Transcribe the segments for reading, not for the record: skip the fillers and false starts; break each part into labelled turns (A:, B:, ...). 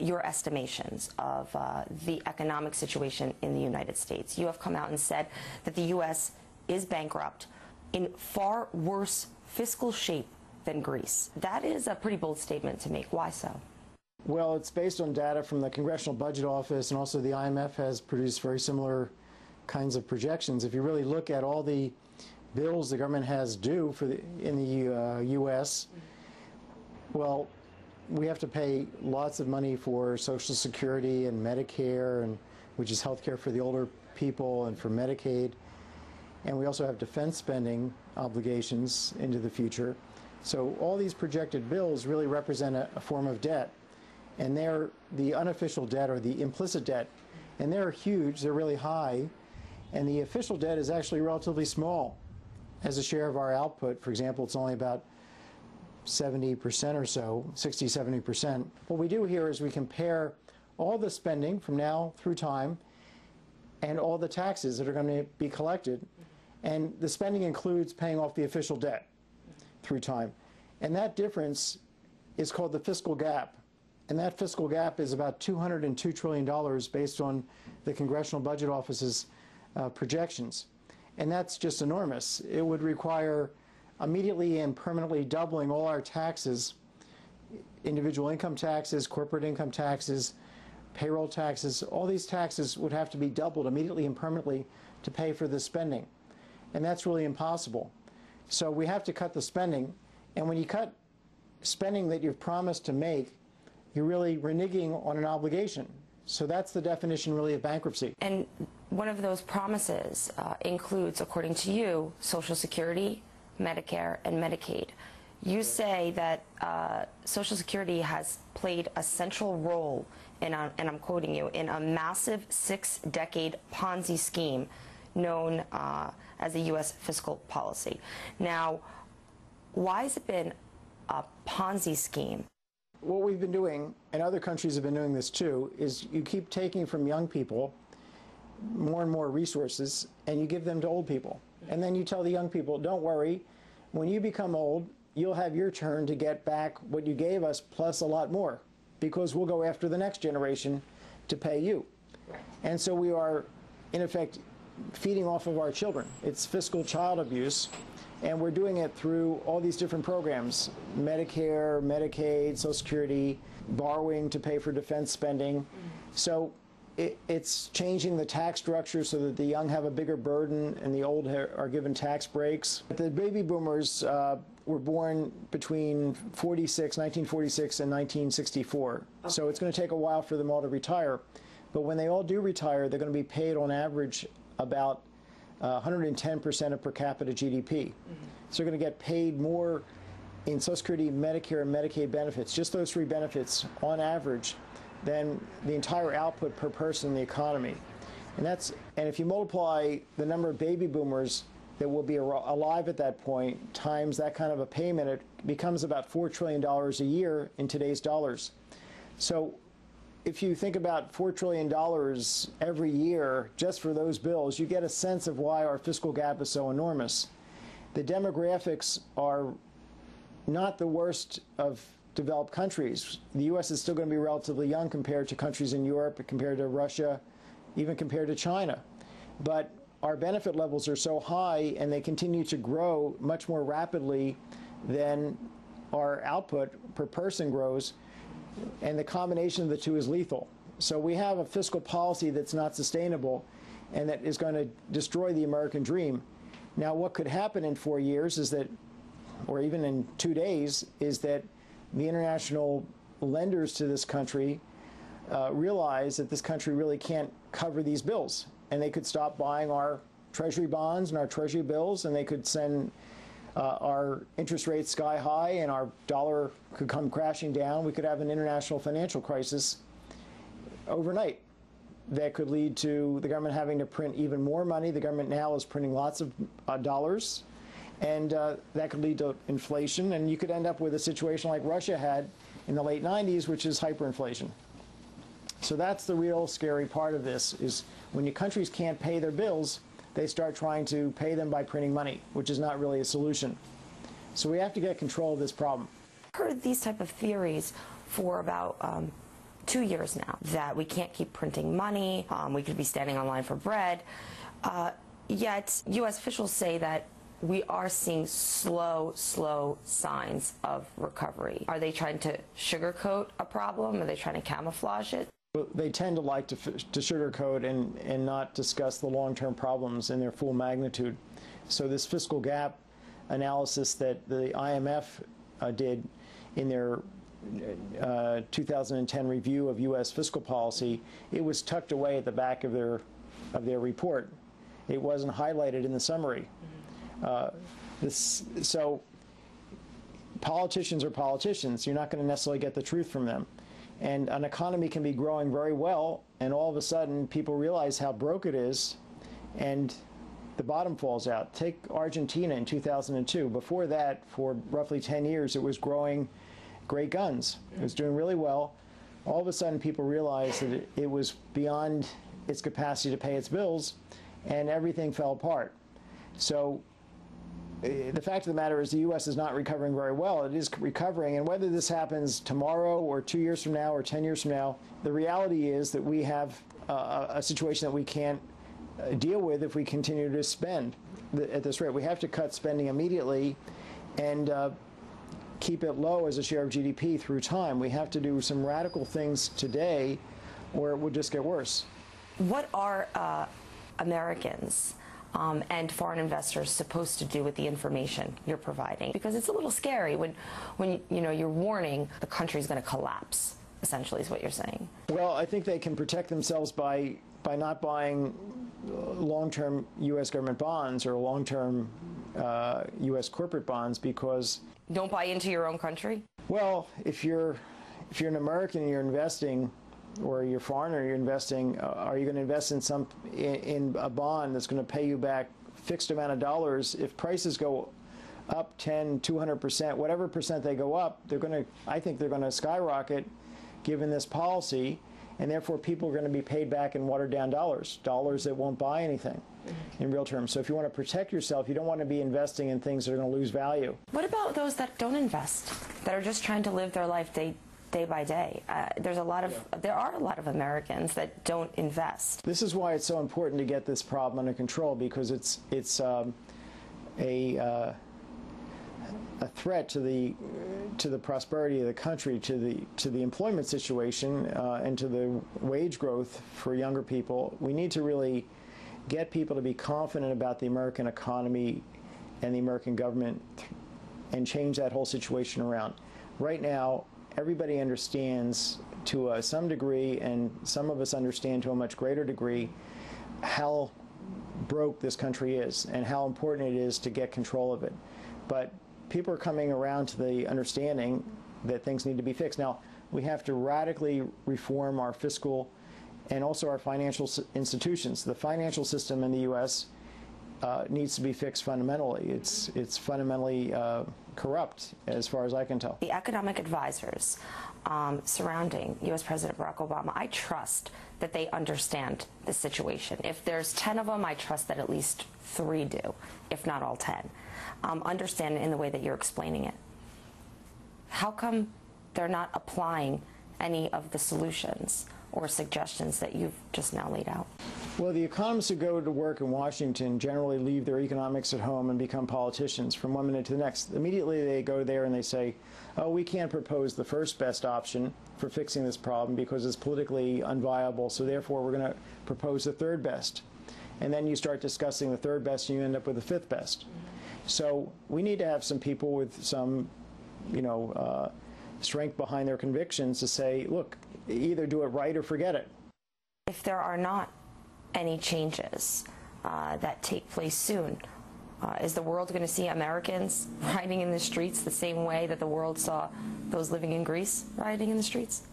A: your estimations of the economic situation in the United States. You have come out and said that the U.S. is bankrupt, in far worse fiscal shape than Greece. That is a pretty bold statement to make. Why so?
B: Well, it's based on data from the Congressional Budget Office, and also the IMF has produced very similar kinds of projections. If you really look at all the bills the government has due in the U.S., well, we have to pay lots of money for Social Security and Medicare, which is health care for the older people, and for Medicaid. And we also have defense spending obligations into the future. So all these projected bills really represent a form of debt. And they're the unofficial debt or the implicit debt. And they're huge, they're really high. And the official debt is actually relatively small. As a share of our output, for example, it's only about 70% or so, 60, 70%. What we do here is we compare all the spending from now through time and all the taxes that are going to be collected. And the spending includes paying off the official debt through time. And that difference is called the fiscal gap. And that fiscal gap is about $202 trillion based on the Congressional Budget Office's projections. And that's just enormous. It would require immediately and permanently doubling all our taxes, individual income taxes, corporate income taxes, payroll taxes. All these taxes would have to be doubled immediately and permanently to pay for the spending. And that's really impossible. So we have to cut the spending. And when you cut spending that you've promised to make, you're really reneging on an obligation. So that's the definition really of bankruptcy.
A: And one of those promises includes, according to you, Social Security, Medicare, and Medicaid. You say that Social Security has played a central role in, and I'm quoting you, in a massive 6-decade Ponzi scheme known as the U.S. fiscal policy. Now, why has it been a Ponzi scheme?
B: What we've been doing, and other countries have been doing this too, is you keep taking from young people more and more resources, and you give them to old people. And then you tell the young people, don't worry, when you become old, you'll have your turn to get back what you gave us plus a lot more, because we'll go after the next generation to pay you. And so we are, in effect, feeding off of our children. It's fiscal child abuse. And we're doing it through all these different programs: Medicare, Medicaid, Social Security, borrowing to pay for defense spending. So it's changing the tax structure so that the young have a bigger burden and the old are given tax breaks. The baby boomers were born between 1946 and 1964. Okay. So it's going to take a while for them all to retire. But when they all do retire, they're going to be paid on average about 110% of per capita GDP. So they're going to get paid more in Social Security, Medicare, and Medicaid benefits, just those three benefits on average, than the entire output per person in the economy. And if you multiply the number of baby boomers that will be alive at that point times that kind of a payment, it becomes about $4 trillion a year in today's dollars. So if you think about $4 trillion every year just for those bills, you get a sense of why our fiscal gap is so enormous. The demographics are not the worst of developed countries. The U.S. is still going to be relatively young compared to countries in Europe, compared to Russia, even compared to China. But our benefit levels are so high, and they continue to grow much more rapidly than our output per person grows. And the combination of the two is lethal. So we have a fiscal policy that's not sustainable and that is going to destroy the American dream. Now, what could happen in 4 years is that, or even in 2 days, is that the international lenders to this country realize that this country really can't cover these bills. And they could stop buying our treasury bonds and our treasury bills, and they could send our interest rates sky high, and our dollar could come crashing down. We could have an international financial crisis overnight that could lead to the government having to print even more money. The government now is printing lots of dollars, and that could lead to inflation, and you could end up with a situation like Russia had in the late 90s, which is hyperinflation. So that's the real scary part of this, is when your countries can't pay their bills, they start trying to pay them by printing money, which is not really a solution. So we have to get control of this problem.
A: I've heard these type of theories for about 2 years now that we can't keep printing money. We could be standing in line for bread. Yet U.S. officials say that we are seeing slow signs of recovery. Are they trying to sugarcoat a problem? Are they trying to camouflage it?
B: Well, they tend to like to sugarcoat and not discuss the long-term problems in their full magnitude. So this fiscal gap analysis that the IMF did in their 2010 review of U.S. fiscal policy, it was tucked away at the back of their report. It wasn't highlighted in the summary. So politicians are politicians. You're not going to necessarily get the truth from them. And an economy can be growing very well, and all of a sudden people realize how broke it is, and the bottom falls out. Take Argentina in 2002. Before that, for roughly 10 years, it was growing great guns. It was doing really well. All of a sudden, people realized that it was beyond its capacity to pay its bills, and everything fell apart. So the fact of the matter is the U.S. is not recovering very well. It is recovering, and whether this happens tomorrow or 2 years from now or 10 years from now, the reality is that we have a situation that we can't deal with if we continue to spend at this rate. We have to cut spending immediately and keep it low as a share of GDP through time. We have to do some radical things today or it would just get worse.
A: What are Americans and foreign investors supposed to do with the information you're providing? Because it's a little scary when you know, you're warning the country's going to collapse, essentially, is what you're saying.
B: Well, I think they can protect themselves by not buying long-term U.S. government bonds or long-term U.S. corporate bonds, because...
A: Don't buy into your own country?
B: Well, if you're an American and you're investing, or you're a foreigner, you're investing, are you going to invest in a bond that's going to pay you back fixed amount of dollars? If prices go up 10, 200%, whatever percent they go up, I think they're going to skyrocket given this policy, and therefore people are going to be paid back in watered down dollars that won't buy anything in real terms. So if you want to protect yourself, you don't want to be investing in things that are going to lose value.
A: What about those that don't invest, that are just trying to live their life day by day? There are a lot of Americans that don't invest.
B: This is why it's so important to get this problem under control, because it's a threat to the prosperity of the country, to the employment situation, and to the wage growth for younger people. We need to really get people to be confident about the American economy and the American government and change that whole situation around. Right now, everybody understands to some degree, and some of us understand to a much greater degree, how broke this country is and how important it is to get control of it. But people are coming around to the understanding that things need to be fixed. Now, we have to radically reform our fiscal and also our financial institutions. The financial system in the U.S. Needs to be fixed fundamentally. It's fundamentally corrupt, as far as I can tell.
A: The economic advisors surrounding U.S. President Barack Obama, I trust that they understand the situation. If there's 10 of them, I trust that at least 3 do, if not all 10. Understand it in the way that you're explaining it. How come they're not applying any of the solutions or suggestions that you've just now laid out?
B: Well, the economists who go to work in Washington generally leave their economics at home and become politicians from one minute to the next. Immediately they go there and they say, oh, we can't propose the first best option for fixing this problem because it's politically unviable, so therefore we're going to propose the third best. And then you start discussing the third best and you end up with the fifth best. So we need to have some people with some, strength behind their convictions to say, look, either do it right or forget it.
A: If there are not any changes that take place soon, is the world going to see Americans rioting in the streets the same way that the world saw those living in Greece rioting in the streets?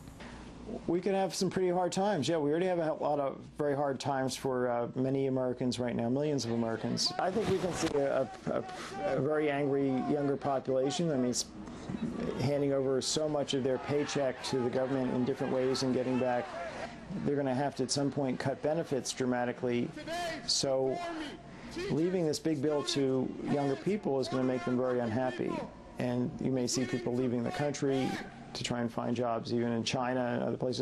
B: We could have some pretty hard times. Yeah, we already have a lot of very hard times for many Americans right now, millions of Americans. I think we can see a very angry younger population. I mean, it's handing over so much of their paycheck to the government in different ways and getting back. They're going to have to at some point cut benefits dramatically. So leaving this big bill to younger people is going to make them very unhappy. And you may see people leaving the country to try and find jobs, even in China and other places.